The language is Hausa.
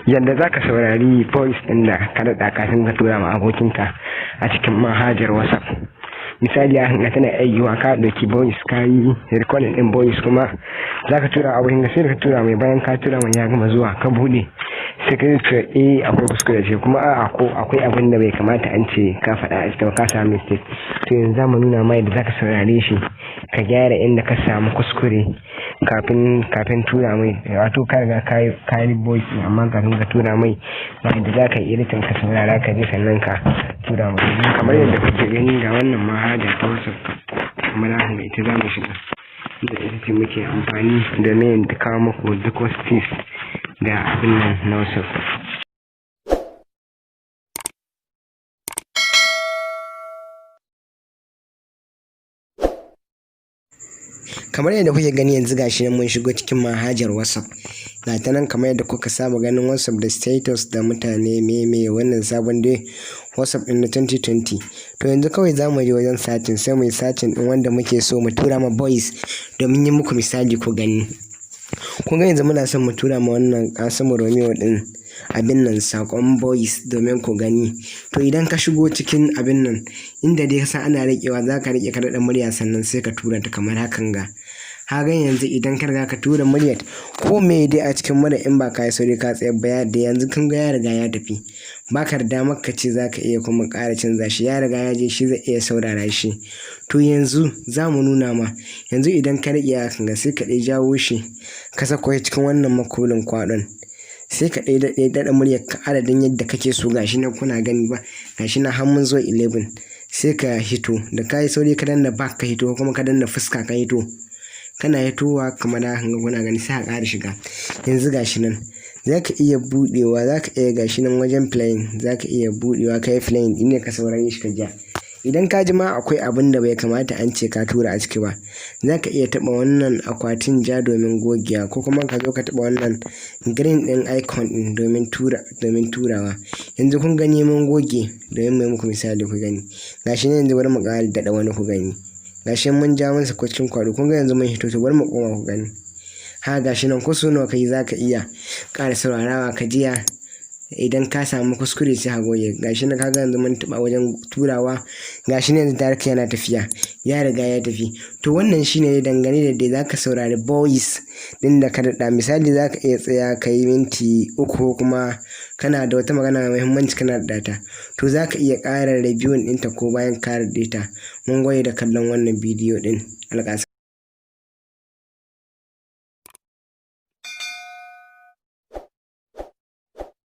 yadda zaka saurari voice ɗin da ka daɗa kafin ka tura ma abokinka a cikin manhajar WhatsApp. Misali hakan tana ayyuwa ka ɗauki voice ka yi recording ɗin voice kuma zaka tura abokinka sai ka tura mai, bayan ka tura mai ya gama zuwa ka buɗe sai ka ce akwai kuskure ce kuma akwai abin da bai kamata an ce ka faɗa a cikin ka samu mistake. To yanzu za mu nuna mai da zaka saurare shi ka gyara inda ka samu kuskure kafin tura mai, wato ka riga ka yi voice amma kafin ka tura mai ba da zaka yi editing ka saurara ka ji sannan ka tura mai. Kamar yadda kuke gani ga wannan manhaja ta WhatsApp kamar haka da ita za mu shiga, da ita ce muke amfani domin da kawo muku duk wasu tips da abin nan na WhatsApp. Kamar yadda kuke gani yanzu gashi nan mun shigo cikin manhajar WhatsApp. Ga ta nan kamar yadda kuka saba ganin WhatsApp da status da mutane meme, wannan sabon dai WhatsApp ɗin na 2020. To yanzu kawai za mu je wajen satin sai mu yi satin ɗin wanda muke so mu tura ma boys domin yi muku misali ku gani. Kun ga yanzu muna son mu tura ma wannan Kasimu Romeo ɗin abin nan saƙon boys domin ku gani. To idan ka shigo cikin abin nan inda dai ka ana riƙewa za ka riƙe ka daɗa murya sannan sai ka tura ta kamar hakan ga. Hagan yanzu idan ka riga ka tura muryar ko me dai a cikin murya in ba ka yi sauri ka tsayar ba da yanzu kun ga ya riga ya tafi. Ba ka da damar ka ce za ka iya kuma ƙara canza shi, ya riga ya je shi zai iya saurara shi. To yanzu za mu nuna ma, yanzu idan ka riƙe hakan ga sai ka ɗaya jawo shi ka sako shi cikin wannan makulin kwaɗon. Sai ka ɗaya daɗa muryar ka adadin yadda kake so, gashi nan kuna gani ba, gashi nan har mun zo 11. Sai ka hito da ka yi sauri ka danna back ka hito kuma ka danna fuska ka hito. Kana hitowa kamar haka kuna gani sai ka ƙara shiga. Yanzu gashi nan za ka iya buɗewa, za ka iya gashi nan wajen playing za ka iya buɗewa ka yi playing ɗin ne ka saurare shi ka ja. Idan ka ji ma akwai abin da bai kamata an ce ka tura a ciki ba, za ka iya taɓa wannan akwatin ja domin gogewa ko kuma ka zo ka taɓa wannan green ɗin icon ɗin domin turawa. Yanzu kun gani mun goge domin mai muku misali ku gani. Gashi nan yanzu bari mu ƙara daɗa wani ku gani. Gashi mun ja masa cikin kwado, kun ga yanzu mun hito, to bari mu koma ku gani. Ha gashi nan ko so nawa kai za ka iya ƙara saurarawa ka jiya. Idan ka samu kuskure sai ka goge. Gashi nan kaga yanzu mun taɓa wajen turawa, gashi nan yanzu direct yana tafiya, ya riga ya tafi. To wannan shine dangane da dai zaka saurari voice ɗin da ka daɗa. Misali za ka iya tsaya ka yi minti 3 ko kuma kana da wata magana mai muhimmanci kana da data, to za ka iya ƙara reviewing ɗinta ko bayan ka daɗe ta. Mun gode da kallon wannan bidiyo ɗin. Alƙasa.